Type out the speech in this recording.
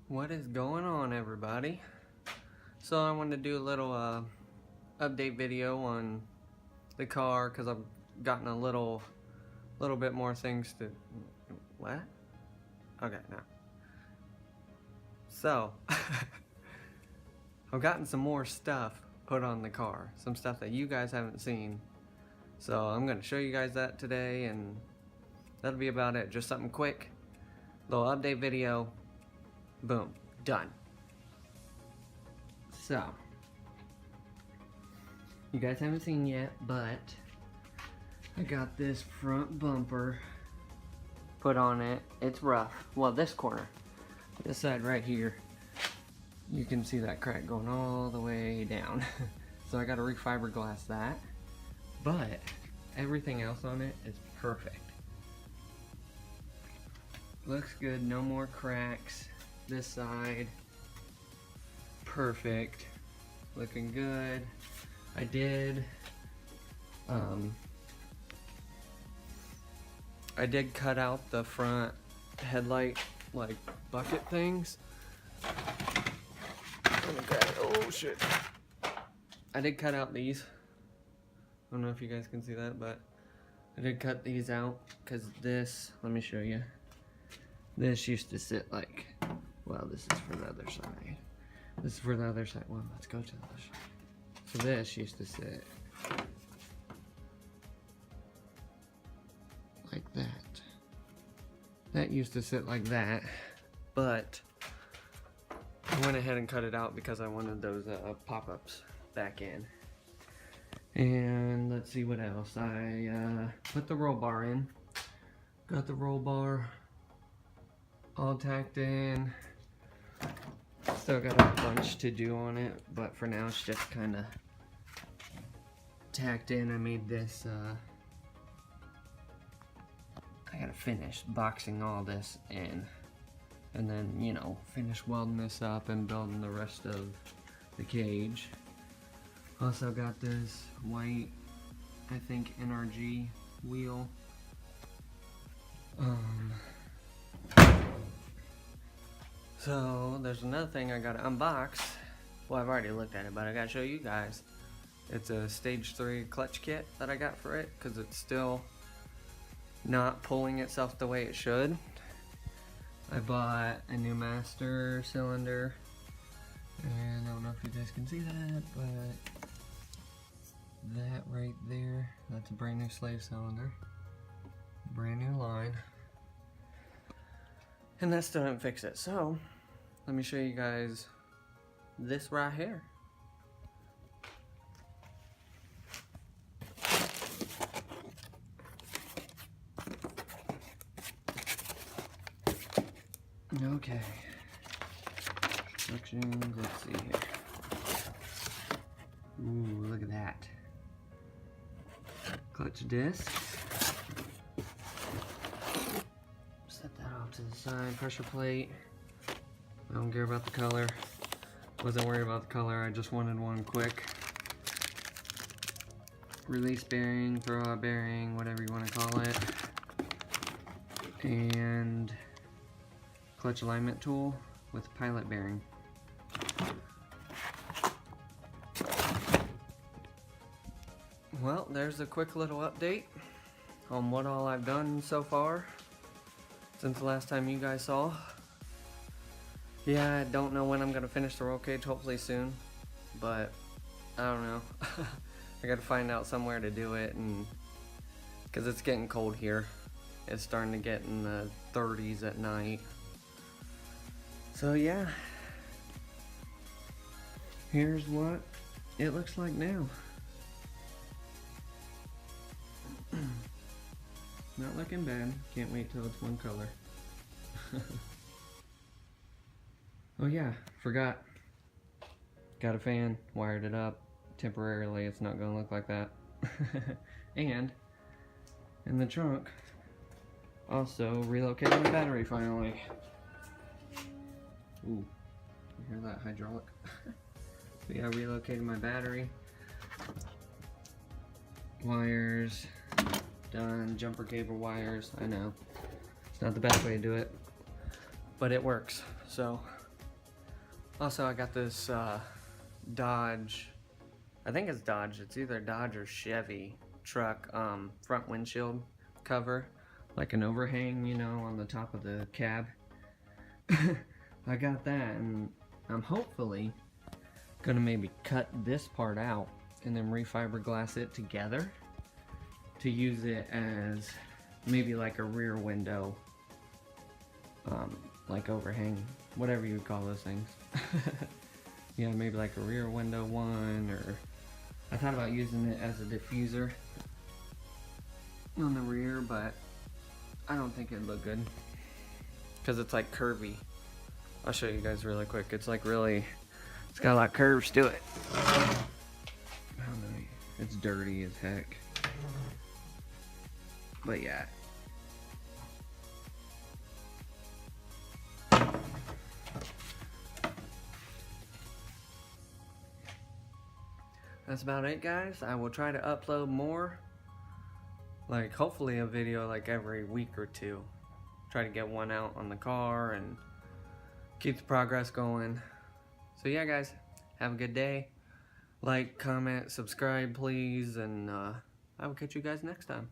What is going on, everybody? So I wanted to do a little update video on the car because I've gotten a little bit more things to. What? Okay, now. So I've gotten some more stuff put on the car, some stuff that you guys haven't seen. So I'm gonna show you guys that today, and that'll be about it. Just something quick, little update video. Boom, done. So, you guys haven't seen yet, but I got this front bumper put on it. It's rough. Well, this corner, this side right here, you can see that crack going all the way down. So I got to refiberglass that, but everything else on it is perfect. Looks good, no more cracks. This side, perfect, looking good. I did cut out the front headlight like bucket things. Oh shit. I did cut out these. I don't know if you guys can see that, but I did cut these out because this, let me show you. This used to sit like, well, this is for the other side. This is for the other side. Well, let's go to the other side. So this used to sit like that. That used to sit like that, but I went ahead and cut it out because I wanted those pop-ups back in. And let's see what else. I put the roll bar in. Got the roll bar all tacked in. Still got a bunch to do on it, but for now it's just kind of tacked in. I made this, I gotta finish boxing all this in, and then, you know, finish welding this up and building the rest of the cage. Also got this white, I think, NRG wheel. So there's another thing I gotta unbox. Well, I've already looked at it, but I gotta show you guys. It's a stage 3 clutch kit that I got for it because it's still not pulling itself the way it should. I bought a new master cylinder, and I don't know if you guys can see that, but that right there, that's a brand new slave cylinder, brand new line. And that still didn't fix it. So let me show you guys this right here. Okay. Instructions, let's see here. Ooh, look at that. Clutch disc. Set that off to the side. Pressure plate. I don't care about the color. Wasn't worried about the color, I just wanted one quick. Release bearing, throwout bearing, whatever you want to call it. And clutch alignment tool with pilot bearing. Well, there's a quick little update on what all I've done so far since the last time you guys saw. Yeah, I don't know when I'm gonna finish the roll cage, hopefully soon, but I don't know. I gotta find out somewhere to do it, and because it's getting cold here. It's starting to get in the 30s at night. So yeah, here's what it looks like now. Not looking bad. Can't wait till it's one color. Oh yeah, forgot. Got a fan, wired it up. Temporarily, it's not gonna look like that. And in the trunk, also relocated my battery finally. Ooh, you hear that hydraulic? So yeah, I relocated my battery. Wires, done. Jumper cable wires, I know. It's not the best way to do it, but it works. So Also, I got this Dodge, I think it's Dodge, it's either Dodge or Chevy truck front windshield cover, like an overhang, you know, on the top of the cab. I got that, and I'm hopefully gonna maybe cut this part out and then refiberglass it together to use it as maybe like a rear window, like overhang, whatever you would call those things. Yeah, maybe like a rear window one, or I thought about using it as a diffuser on the rear, but I don't think it'd look good because it's like curvy. I'll show you guys really quick. It's like really, it's got a lot of curves to it. I don't know, it's dirty as heck. But yeah. That's about it, guys. I will try to upload more. Like, hopefully a video like every week or two. Try to get one out on the car and keep the progress going. So yeah, guys, have a good day. Like, comment, subscribe, please, and I will catch you guys next time.